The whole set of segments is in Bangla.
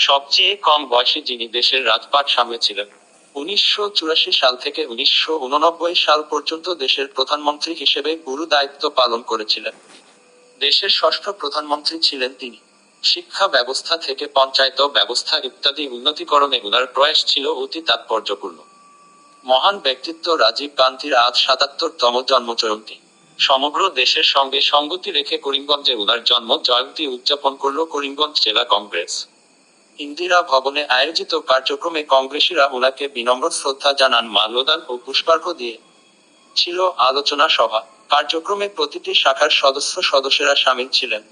সবচেয়ে কম বয়সী যিনি দেশের রাজপাট সামলেছিলেন। 1984 সাল থেকে 1989 সাল পর্যন্ত দেশের প্রধানমন্ত্রী হিসেবে গুরু দায়িত্ব পালন করেছিলেন। দেশের ষষ্ঠ প্রধানমন্ত্রী ছিলেন তিনি। শিক্ষা ব্যবস্থা থেকে পঞ্চায়েত ব্যবস্থা ইত্যাদি উন্নতিকরণে উনার প্রয়াস ছিল অতি তাৎপর্যপূর্ণ। মহান ব্যক্তিত্ব রাজীব গান্ধীর আজ 77তম জন্মজয়ন্তী। সমগ্র দেশের সঙ্গে সঙ্গতি রেখে করিমগঞ্জে উনার জন্ম জয়ন্তী উদযাপন করল করিমগঞ্জ জেলা কংগ্রেস। ইন্দিরা ভবনে আয়োজিত কার্যক্রমে কংগ্রেসীরা ওনাকে বিনম্র শ্রদ্ধা জানান মাল্যদান ও পুষ্পার্ঘ্য দিয়ে। ছিল আলোচনা সভা। কার্যক্রমে প্রতিটি শাখার সদস্যরা সামিল ছিলেন।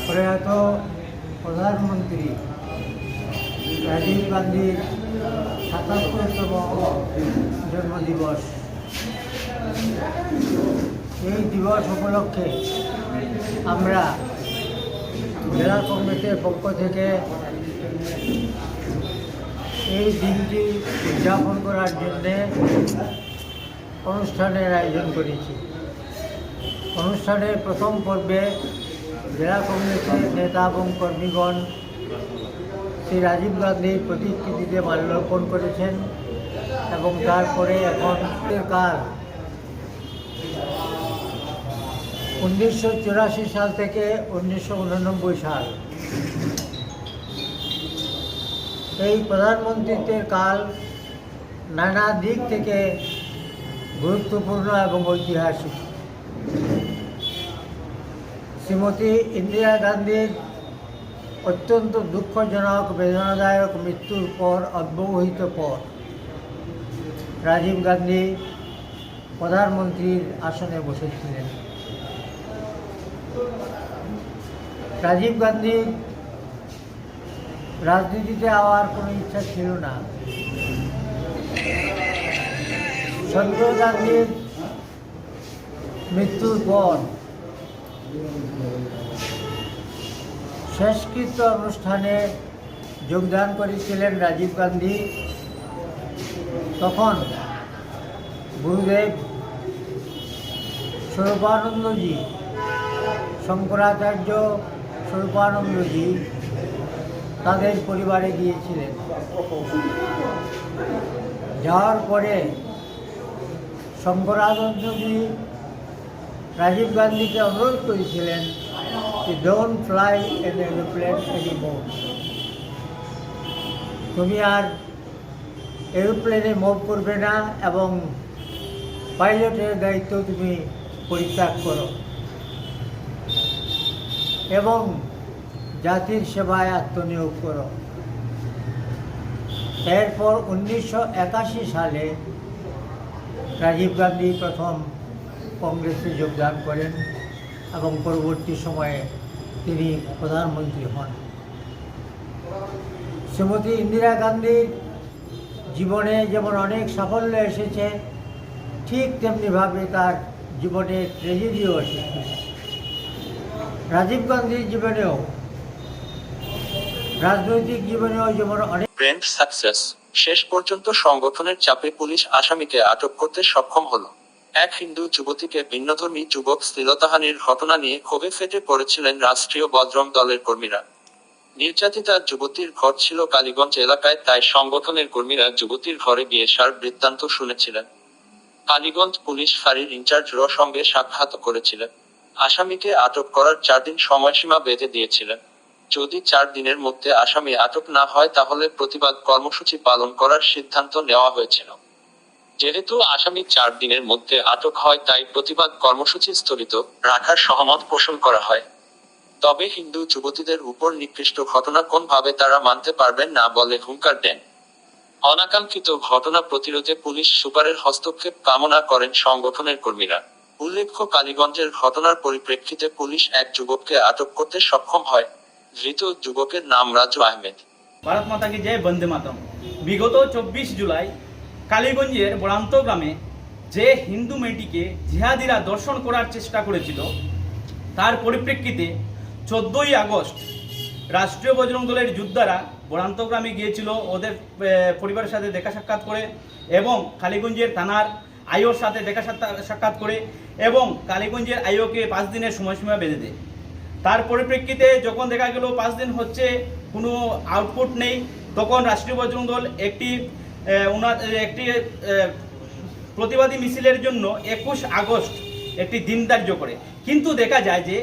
প্রয়াত প্রধানমন্ত্রী রাজীব গান্ধীর ৭৭তম জন্মদিবস। এই দিবস উপলক্ষে আমরা জেলা কংগ্রেসের পক্ষ থেকে এই দিনটি উদযাপন করার জন্যে অনুষ্ঠানের আয়োজন করেছি। অনুষ্ঠানের প্রথম পর্বে জেলা কংগ্রেসের নেতা এবং কর্মীগণ শ্রী রাজীব গান্ধীর প্রতিকৃতিতে মাল্যার্পণ করেছেন এবং তারপরে এখন কাল 1984 সাল থেকে 1989 সাল এই প্রধানমন্ত্রীত্বের কাল নানা দিক থেকে গুরুত্বপূর্ণ এবং ঐতিহাসিক। শ্রীমতী ইন্দিরা গান্ধীর অত্যন্ত দুঃখজনক বেদনাদায়ক মৃত্যুর পর অব্যবহিত পর রাজীব গান্ধী প্রধানমন্ত্রীর আসনে বসেছিলেন। রাজীব গান্ধীর রাজনীতিতে আওয়ার কোনো ইচ্ছা ছিল না। সঞ্জয় গান্ধীর মৃত্যুর পর শেষকৃত্য অনুষ্ঠানে যোগদান করেছিলেন রাজীব গান্ধী। তখন গুরুদেব স্বরূপানন্দজি, শঙ্করাচার্য স্বরূপানন্দজি তাদের পরিবারে গিয়েছিলেন। যাওয়ার পরে শঙ্করাচার্যজি রাজীব গান্ধীকে অনুরোধ করেছিলেন যে don't fly N aeroplane anymore, তুমি আর এরোপ্লেনে মুভ করবে না এবং পাইলটের দায়িত্ব তুমি পরিত্যাগ করো এবং জাতির সেবায় আত্মনিয়োগ করো। এরপর 1981 সালে রাজীব গান্ধী প্রথম কংগ্রেসে যোগদান করেন এবং পরবর্তী সময়ে তিনি প্রধানমন্ত্রী হন। শ্রীমতী ইন্দিরা গান্ধীর জীবনে যেমন অনেক সাফল্য এসেছে, ঠিক তেমনিভাবে তার জীবনে ট্র্যাজেডিও এসেছে। রাজীব গান্ধীর জীবনেও, রাজনৈতিক জীবনেও যেমন অনেক ব্র্যান্ড সাকসেস। শেষ পর্যন্ত সংগঠনের চাপে পুলিশ আসামিকে আটক করতে সক্ষম হলো। এক হিন্দু যুবতীকে ভিন্নধর্মী যুবক শ্লীলতাহানির ঘটনা নিয়ে ক্ষোভে ফেটে পড়েছিলেন রাষ্ট্রীয় বজরং দলের কর্মীরা। নির্যাতিতা যুবতীর ঘর ছিল কালীগঞ্জ এলাকায়, তাই সংগঠনের কর্মীরা যুবতীর ঘরে গিয়ে সার বৃত্তান্ত শুনেছিলেন। কালীগঞ্জ পুলিশ ফাঁড়ির ইনচার্জ র সঙ্গে সাক্ষাৎ করেছিলেন। আসামিকে আটক করার 4 দিন সময়সীমা বেঁধে দিয়েছিলেন। যদি 4 দিনের মধ্যে আসামি আটক না হয় তাহলে প্রতিবাদ কর্মসূচি পালন করার সিদ্ধান্ত নেওয়া হয়েছিল। যেহেতু আসামি 4 দিনের মধ্যে আটক হয়, তাই প্রতিবাদ কর্মসূচি স্থগিত রাখার সহমত পোষণ করা হয়। তবে হিন্দু যুবতীদের উপর নিকৃষ্ট ঘটনা কোনভাবে তারা মানতে পারবেন না বলে হুঙ্কার দেন। অনাকাঙ্ক্ষিত ঘটনা প্রতিরোধে পুলিশ সুপারের হস্তক্ষেপ কামনা করেন সংগঠনের কর্মীরা। উল্লেখ্য, কালীগঞ্জের ঘটনার পরিপ্রেক্ষিতে পুলিশ এক যুবককে আটক করতে সক্ষম হয়। ধৃত যুবকের নাম রাজু আহমেদ। ভারত মাতা কি জয়, বন্দে মাতরম। বিগত 24 জুলাই কালীগঞ্জের বরান্ত গ্রামে যে হিন্দু মেয়েটিকে জিহাদিরা দর্শন করার চেষ্টা করেছিল, তার পরিপ্রেক্ষিতে 14ই আগস্ট রাষ্ট্রীয় বজরং দলের যোদ্ধারা বরান্ত গ্রামে গিয়েছিল ওদের পরিবারের সাথে দেখা সাক্ষাৎ করে, এবং কালীগঞ্জের থানার আইওর সাথে দেখা সাক্ষাৎ করে, এবং কালীগঞ্জের আইওকে 5 দিনের সময়সীমা বেঁধে দেয়। তার পরিপ্রেক্ষিতে যখন দেখা গেল 5 দিন হচ্ছে, কোনো আউটপুট নেই, তখন রাষ্ট্রীয় বজরং দল একটি প্রতিবাদী মিছিলের জন্য 21 আগস্ট একটি দিন ধার্য করে। কিন্তু দেখা যায় যে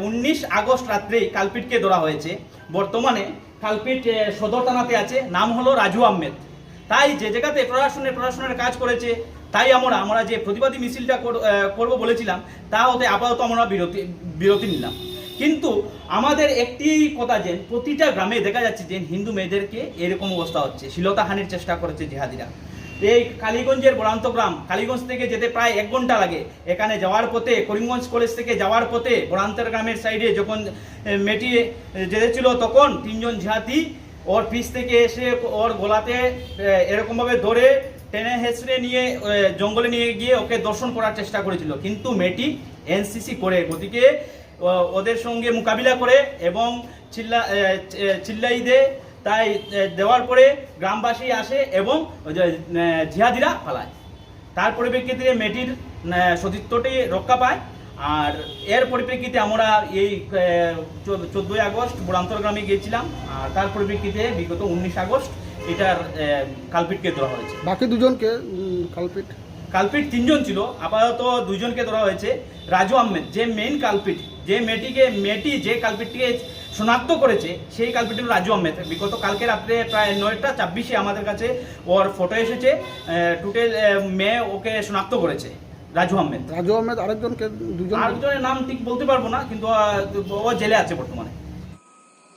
19 আগস্ট রাত্রেই কালপিটকে ধরা হয়েছে। বর্তমানে কালপিট সদর থানাতে আছে, নাম হলো রাজু আহমেদ। তাই যে জায়গাতে প্রশাসনের কাজ করেছে, তাই আমরা যে প্রতিবাদী মিছিলটা করব বলেছিলাম, তা হতে আপাতত আমরা বিরতি নিলাম। কিন্তু আমাদের একটি কথা, যে প্রতিটা গ্রামে দেখা যাচ্ছে যে হিন্দু মেয়েদেরকে এরকম অবস্থা হচ্ছে, শ্লীলতাহানির চেষ্টা করেছে জিহাদিরা। এই কালীগঞ্জের বরান্ত গ্রাম, কালীগঞ্জ থেকে যেতে প্রায় 1 ঘন্টা লাগে। এখানে যাওয়ার পথে, করিমগঞ্জ কলেজ থেকে যাওয়ার পথে বরান্তের গ্রামের সাইডে যখন মেয়েটি যেতেছিল, তখন 3 জন জিহাদি ওর পিছ থেকে এসে ওর গলাতে এরকমভাবে ধরে টেনে হেঁচড়ে নিয়ে জঙ্গলে নিয়ে গিয়ে ওকে দর্শন করার চেষ্টা করেছিল। কিন্তু মেয়েটি এনসিসি করে, গতিকে ওদের সঙ্গে মোকাবিলা করে এবং চিল্লাই দেয়। তাই দেওয়ার পরে গ্রামবাসী আসে এবং জিহাদিরা পালায়। তার পরিপ্রেক্ষিতে মেয়েটির সতীত্বটি রক্ষা পায়। আর এর পরিপ্রেক্ষিতে আমরা এই 14ই আগস্ট বরান্তর গ্রামে গিয়েছিলাম। আর তার পরিপ্রেক্ষিতে বিগত 19 আগস্ট এটার কালপিটকে ধরা হয়েছে। বাকি দুজনকে কালপিট 3 জন ছিল, আপাতত 2 জনকে ধরা হয়েছে। রাজু আহমেদ যে মেইন কালপিট, যে মেয়েটি যে কালপিটটিকে শনাক্ত করেছে, সেই কালপিট হল রাজু আহমেদ। বিগত কালকে রাত্রে প্রায় 9টা 24-এ আমাদের কাছে ওর ফটো এসেছে। টোটাল মেয়ে ওকে শনাক্ত করেছে রাজু আহমেদ। আরেকজনের নাম ঠিক বলতে পারবো না, কিন্তু ও জেলে আছে বর্তমানে।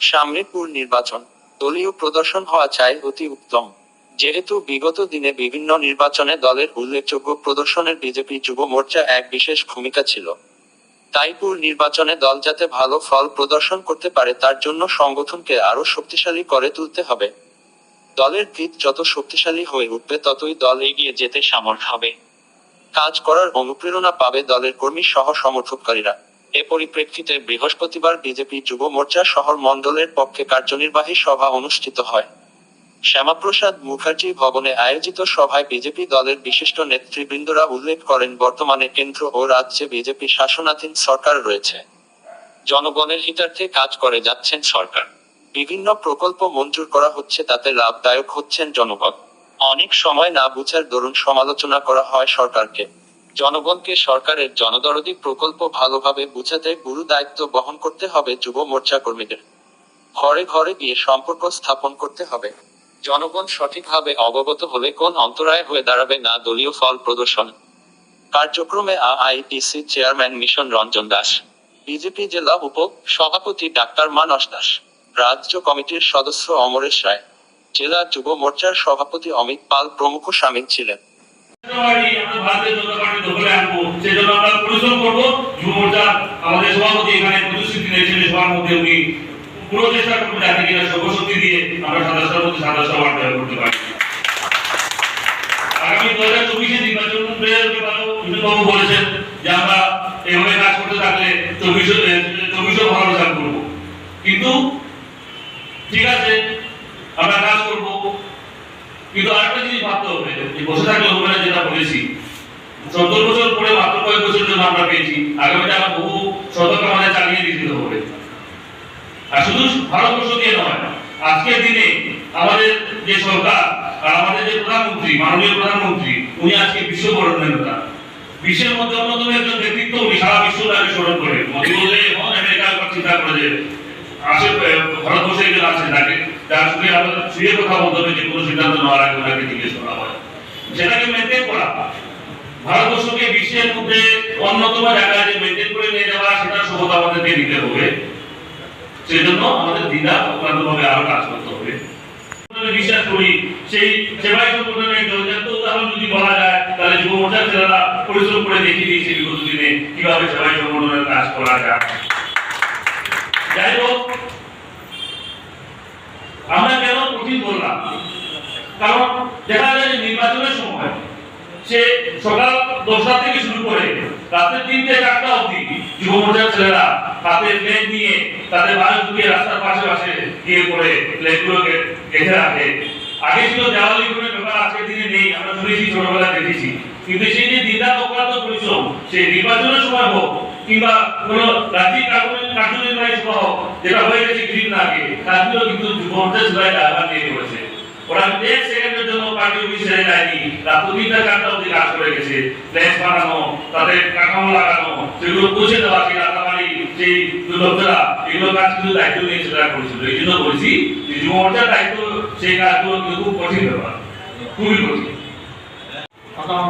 সামনে পুর নির্বাচন, দলীয় প্রদর্শন হওয়া চাই অতি উত্তম। যেহেতু বিগত দিনে বিভিন্ন নির্বাচনে দলের উল্লেখযোগ্য প্রদর্শনের বিজেপি যুব মোর্চা এক বিশেষ ভূমিকা ছিল, তাই পুর নির্বাচনে দল যাতে ভালো ফল প্রদর্শন করতে পারে, তার জন্য সংগঠনকে আরো শক্তিশালী করে তুলতে হবে। দলের ভিত যত শক্তিশালী হয়ে উঠবে, ততই দল এগিয়ে যেতে সামর্থ্য হবে। কাজ করার অনুপ্রেরণা পাবে দলের কর্মী সহ সমর্থককারীরা। এ পরিপ্রেক্ষিতে বৃহস্পতিবার বিজেপি যুব মোর্চা শহর মণ্ডলের পক্ষে কার্যনির্বাহী সভা অনুষ্ঠিত হয়। শ্যামাপ্রসাদ মুখার্জি ভবনে আয়োজিত সভায় বিজেপি দলের বিশিষ্ট নেতৃবৃন্দরা উল্লেখ করেন, বর্তমানে কেন্দ্র ও রাজ্যে বিজেপি শাসনাধীন সরকার রয়েছে। জনগণের হিতার্থে কাজ করে যাচ্ছেন সরকার। বিভিন্ন প্রকল্প মঞ্জুর করা হচ্ছে, তাতে লাভদায়ক হচ্ছেন জনগণ। অনেক সময় না বুঝার দরুন সমালোচনা করা হয় সরকারকে। জনগণকে সরকারের জনদরদি প্রকল্প ভালোভাবে বুঝাতে গুরু দায়িত্ব বহন করতে হবে যুব মোর্চা কর্মীদের। ঘরে ঘরে গিয়ে সম্পর্ক স্থাপন করতে হবে। জনগণ সঠিকভাবে অবগত হলে কোন অন্তরায় হয়ে দাঁড়াবে না দলীয় ফল প্রদর্শন। কার্যক্রমে ITC chairman Mission Ranjan Das, BJP জেলা উপ সভাপতি ডাক্তার মানস দাস, রাজ্য কমিটির সদস্য অমরেশ রায়, জেলা যুব মোর্চার সভাপতি অমিত পাল প্রমুখ সামিল ছিলেন। আমাদের সভাপতি এখানে প্রতিশ্রুতি দিয়েছেন, সবার মধ্যে উনি পুরো চেষ্টা করবেন যাতে কিনা সর্বশক্তি দিয়ে আমরা সদস্যের মধ্যে সদস্য বাড়াতে করতে পারি। আগামী 2024 নির্বাচন বাবু বলেছেন যে আমরা এভাবে কাজ করতে থাকলে 24 ভালো রেজাল্ট করবো। কিন্তু ঠিক আছে, আমরা কাজ করবো, কিন্তু আরেকটা জিনিস ভাবতে হবে, বসে থাকলে হবে না। যেটা বলেছি 70 বছর পরে মাত্র কয়েক বছর জন্য আমরা পেয়েছি, আগামীতে আমরা বহু শতক আমাদের চালিয়ে দিতে হবে। আর শুধু ভারতবর্ষ দিয়ে নয়, আজকের দিনে আমাদের যে সরকার আর আমাদের যে প্রধানমন্ত্রী, মাননীয় প্রধানমন্ত্রী, উনি আজকে বিশ্ব বরেণ্য নেতা। বিশ্বের মধ্যে অন্যতম একজন ব্যক্তিত্ব, উনি সারা বিশ্বটাকে স্মরণ করে মোদী বলে এবং আমেরিকার কথা চিন্তা করে যে আসে ভারতবর্ষে একজন আছে তাকে, যার সঙ্গে আমাদের শুয়ে কথা বলতে হবে, যে কোনো সিদ্ধান্ত নেওয়ার আগে ওনাকে জিজ্ঞেস করা হয়, সেটাকে মেনটেন করা। ভারতবর্ষকে বিশ্বের মধ্যে অন্যতম জায়গায় যে মেনটেন করে নিয়ে যাওয়া, সেটা সভ্যতা আমাদেরকে নিতে হবে। সেজন্য আমাদের দ্বিধা অক্লান্তভাবে আরো কাজ করতে হবে। বিশ্বাস করি সেই সেবাই সংগঠনের জলজান্ত উদাহরণ যদি বলা যায় তাহলে যুব মোর্চার ছেলেরা পরিশ্রম করে দেখিয়ে দিয়েছে বিগত দিনে কিভাবে সেবাই সংগঠনের কাজ করা যায়। যাই হোক, আমরা কেন কঠিন বললাম, কারণ দেখা যায় যে নির্বাচনের সময় সে সকাল 10টা থেকে শুরু করে রাতে 3-4টা অবধি যুব মোর্চার ছেলেরা হাতে ফ্ল্যাগ নিয়ে তাদের বাস ঢুকিয়ে রাস্তার পাশে পাশে গিয়ে পড়ে ফ্ল্যাগগুলোকে গেঁথে রাখে। আগে ছিল দেওয়ালি করে ব্যাপার, আজকের দিনে নেই, আমরা শুনেছি, ছোটবেলা দেখেছি। কিন্তু সেই যে দিনরাত অক্লান্ত পরিশ্রম, সেই নির্বাচনের সময় হোক কিংবা কোন রাজ্যিক কার্যনির্বাহী সভা হোক, যেটা হয়ে গেছে কিছুদিন আগে, তারগুলো কিন্তু যুব মোর্চার ছেলেরা আবার নিয়ে করেছে। ওরা 1 সেকেন্ডের জন্য পার্টি অফিস ছেড়ে যায়নি, রাত 3-4টা অবধি কাজ করে গেছে। ফ্ল্যাশ বানানো, তাদের কাঠামো লাগানো, সেগুলো পৌঁছে দেওয়া, সেই রাতাবাড়ি, সেই লোকেরা, এগুলো কাজ কিন্তু দায়িত্ব নিয়ে সেটা করেছিল। এই জন্য বলছি যে যুব মোর্চার দায়িত্ব, সেই কাজগুলো কিন্তু খুব কঠিন ব্যাপার, খুবই কঠিন। প্রথম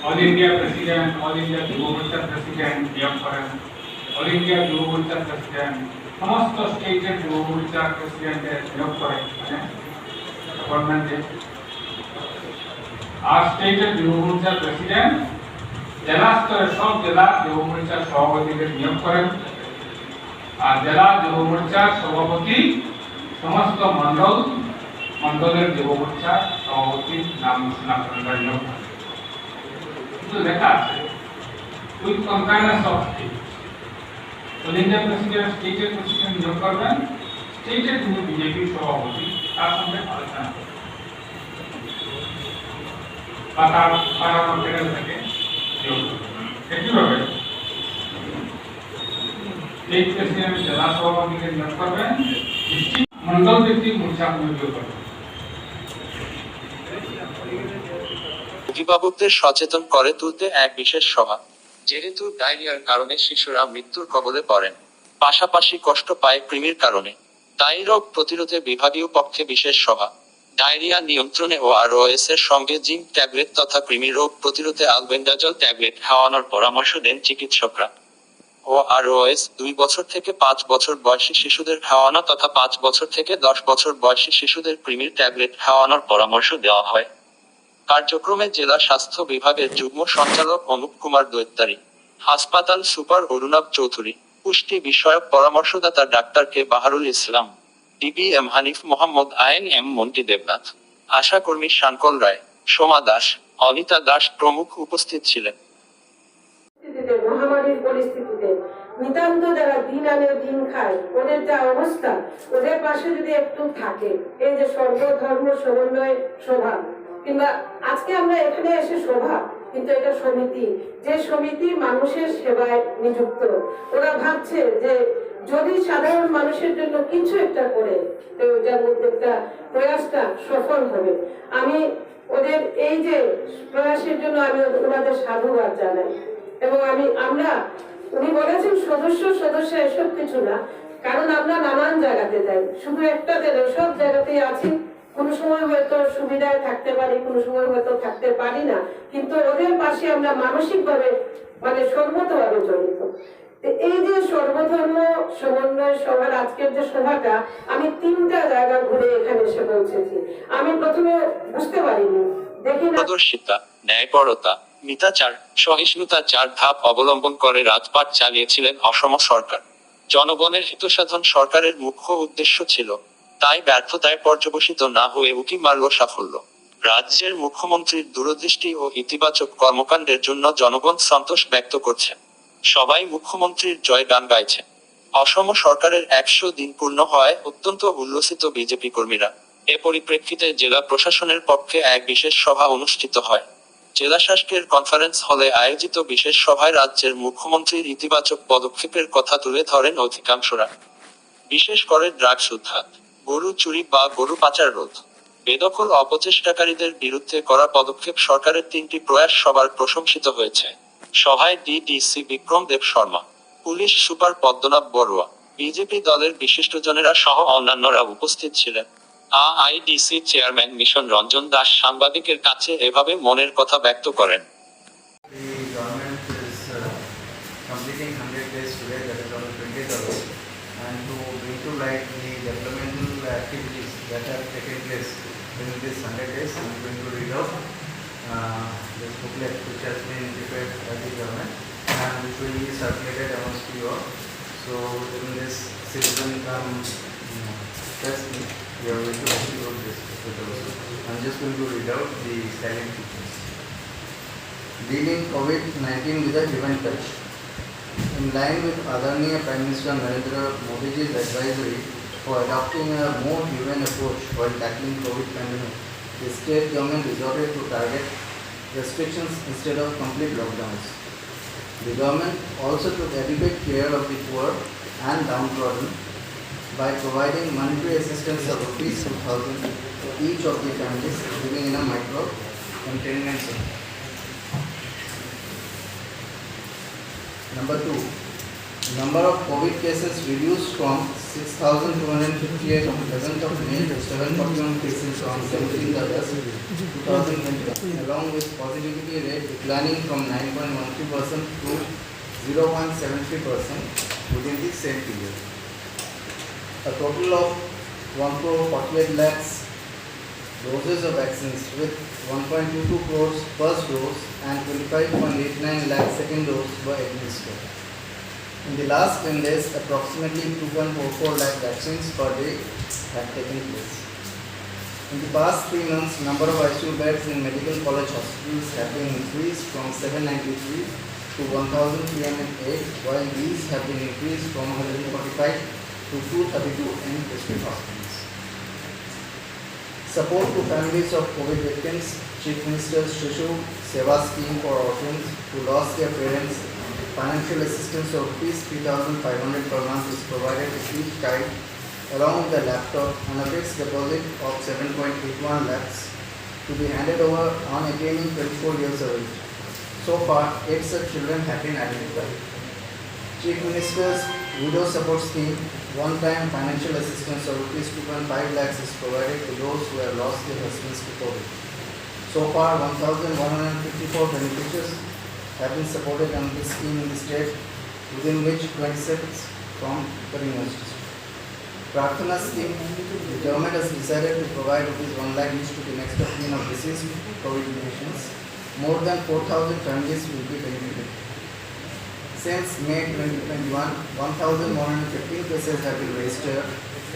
all India president, all India যুব মোর্চার প্রেসিডেন্ট নিয়োগ করেন, অল ইন্ডিয়া যুব মোর্চার প্রেসিডেন্ট, সমস্ত স্টেটের যুব মোর্চার প্রেসিডেন্টের নিয়োগ করে গভর্নমেন্টে। আর স্টেটের যুব মোর্চার প্রেসিডেন্ট জেলা স্তরে সব জেলা যুব মোর্চার সভাপতিদের নিয়োগ করেন। আর জেলা যুব মোর্চার সভাপতি সমস্ত মন্ডলের যুব মোর্চার সভাপতির নাম ঘোষণা করেন, নিয়োগ করেন। কিন্তু লেখা আছে with concurrence of state. All India president স্টেটের প্রেসিডেন্ট নিয়োগ করবেন, স্টেটের যিনি বিজেপি সভাপতি তার সঙ্গে আলোচনা করবেন বা তার প্যানেল থেকে নিয়োগ করবেন। একইভাবে স্টেট প্রেসিডেন্ট জেলা সভাপতিকে নিয়োগ করবেন, ডিস্ট্রিক্ট মন্ডল ভিত্তিক মোর্চা নিয়োগ করবেন। অভিভাবকদের সচেতন করে তুলতে এক বিশেষ সভা। যেহেতু ডায়রিয়ার কারণে শিশুরা মৃত্যুর কবলে পড়েন, পাশাপাশি কষ্ট পায় কৃমির কারণে, তাই রোগ প্রতিরোধে বিভাগীয় পক্ষে বিশেষ সভা। ডায়রিয়া নিয়ন্ত্রণে ORS এর সঙ্গে জিঙ্ক ট্যাবলেট তথা কৃমি রোগ প্রতিরোধে আলবেন্ডাজল ট্যাবলেট খাওয়ানোর পরামর্শ দেন চিকিৎসকরা। ORS 2 বছর থেকে 5 বছর বয়সী শিশুদের খাওয়ানো তথা 5 বছর থেকে 10 বছর বয়সী শিশুদের কৃমির ট্যাবলেট খাওয়ানোর পরামর্শ দেওয়া হয়। কার্যক্রমে জেলা স্বাস্থ্য বিভাগের যুগ্ম সঞ্চালক অনুপ কুমার দৈত্যারী, হাসপাতাল সুপার অরুণাভ চৌধুরী, পুষ্টি বিষয়ক পরামর্শদাতা ডাক্তার কে বাহারুল ইসলাম, DBM হানিফ মোহাম্মদ, INM মন্টি দেবনাথ, আশাকর্মী শানকল রায়, সোমা দাস, অনিতা দাস প্রমুখ উপস্থিত ছিলেন। মহামারীর পরিস্থিতিতে নিতান্ত যারা দিন আনে দিন খায়, ওদের যা অবস্থা, ওদের পাশে যদি একটু থাকে এই যে সর্বধর্ম সমন্বয় সভা, কিংবা আজকে আমরা এখানে এসে সভা, কিন্তু এটা সমিতি, যে সমিতি মানুষের সেবায় নিযুক্ত। ওরা ভাবছে যে যদি সাধারণ মানুষের জন্য কিছু একটা করে, তো ওটার মধ্যে একটা প্রয়াসটা সফল হবে। আমি ওদের এই যে প্রয়াসের জন্য আমি ওনাদের সাধুবাদ জানাই। এবং উনি বলেছেন সদস্য এসব কিছু না, কারণ আমরা নানান জায়গাতে যাই, শুধু একটা জায়গায়, সব জায়গাতেই আছি। কোন সময় হয়তো সুবিধায় থাকতে পারি, কোন সময় হয়তো থাকতে পারি না, কিন্তু ওদের পাশে আমরা মানসিক ভাবে সর্বতভাবে জড়িত। এই যে সর্বধর্ম সমন্বয় সভার আজকের যে সভাটা, আমি 3টা জায়গা ঘুরে এখানে এসে পৌঁছেছি। আমি প্রথমে বুঝতে পারিনি, দেখি না পারদর্শিতা, ন্যায়পরতা, মিতাচার, সহিষ্ণুতা 4 ধাপ অবলম্বন করে রাজপাট চালিয়েছিলেন অসম সরকার। জনগণের হিতসাধন সরকারের মুখ্য উদ্দেশ্য ছিল, তাই ব্যর্থতায় পর্যবসিত না হয়ে উঁকি মারল সাফল্য। রাজ্যের মুখ্যমন্ত্রীর দূরদৃষ্টি ও ইতিবাচক কর্মকাণ্ডের জন্য জনগণ সন্তোষ ব্যক্ত করছেন। সবাই মুখ্যমন্ত্রীর জয় গান গাইছেন। অসম সরকারের 100 দিন পূর্ণ হওয়ায় অত্যন্ত উল্লসিত বিজেপি কর্মীরা। এ পরিপ্রেক্ষিতে জেলা প্রশাসনের পক্ষে এক বিশেষ সভা অনুষ্ঠিত হয়। জেলাশাসকের কনফারেন্স হলে আয়োজিত বিশেষ সভায় রাজ্যের মুখ্যমন্ত্রীর ইতিবাচক পদক্ষেপের কথা তুলে ধরেন অধিকাংশরা। বিশেষ করে ড্রাগস উদ্ধার, গরু চুরি বা গরু পাচার রোধ, বেদখল অপচেষ্টাকারীদের বিরুদ্ধে করা পদক্ষেপ সরকারের 3টি প্রয়াস সবার প্রশংসিত হয়েছে। সভায় DDC Bikram Dev Sharma, police super Padmanabh Barua, BJP দলের বিশিষ্টজনেরা সহ অন্যান্যরা উপস্থিত ছিলেন। AIDC চেয়ারম্যান মিশন রঞ্জন দাস সাংবাদিকের কাছে এভাবে মনের কথা ব্যক্ত করেন। The government is completing 100 days today, that is on the 20th August, and and to bring to light the developmental activities that have taken place during these 100 days. I am going to read out this booklet which has been prepared by the government and which will be circulated amongst you all. So during this citizen come test me, we are going to upload this booklet also. I am just going to read out the salient features. Dealing COVID-19 with a human touch. In line with Adharaniya Prime Minister Narendra Modi's advisory for adopting a more human approach while tackling COVID pandemic, the state government resorted to target restrictions instead of complete lockdowns. The government also took adequate care of the poor and downtrodden by providing monetary assistance of rupees 2,000 to each of the families living in a micro containment zone. Number 2, number of COVID cases reduced from 6,258 on 7th of May to 741 cases on 17th August 2021, along with positivity rate declining from 9.13% to 0.73% within the same period. A total of 1.48 lakhs doses of vaccines with 1.22 crores first dose and 25.89 lakh second dose were administered. In the last 10 days, approximately 2.44 lakh vaccines per day have taken place. In the past 3 months, number of ICU beds in medical college hospitals have been increased from 793 to 1,308, while these have been increased from 145 to 232 in district hospitals. Support to families of COVID victims. Chief Minister's Shishu Seva Scheme for orphans who lost their parents. Financial assistance of rupees 3,500 per month is provided to each child, along with a laptop and a fixed deposit of 7.81 lakhs to be handed over on attaining 24 years of age. So far, 8 such children have been identified. Chief Minister's Widow Support Scheme, one-time financial assistance of rupees 2.5 lakhs is provided to those who have lost their husbands to COVID. So far, 1,154 beneficiaries have been supported under this scheme in the state, within which 26 from Karimganj district. Prarthana Scheme, the government has decided to provide rupees 1 lakh each to the next of kin of deceased COVID patients. More than 4,000 families will be benefited. Since May 2021, 1,115 cases have been registered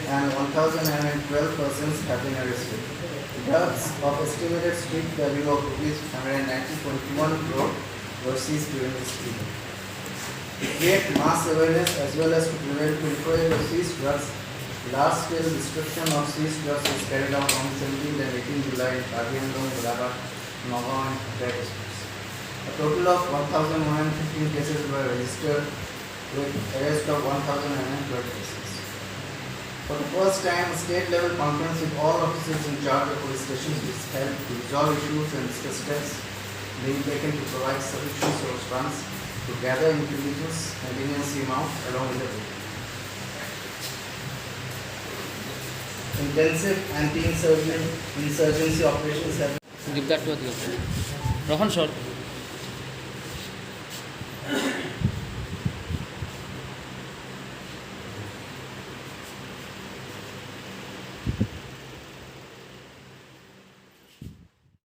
and 1,912 persons have been arrested. Drugs of estimated street value of rupees 190.21 crore were seized during this period. To create mass awareness as well as to prevent pilferage of seized drugs, large-scale destruction of seized drugs was carried out on 17th and 18th July in Karbiandong, Golaghat, Nagaon and Kottayam districts. A total of 1,115 cases were registered with arrest of 1,912 cases. For the first time, a state-level conference with all officers in charge of police stations was held to resolve issues and discuss steps being taken to provide sufficient source funds to gather intelligence and leniency amount along with the bill. Intensive anti-insurgency operations have Give that to the Rohan sir.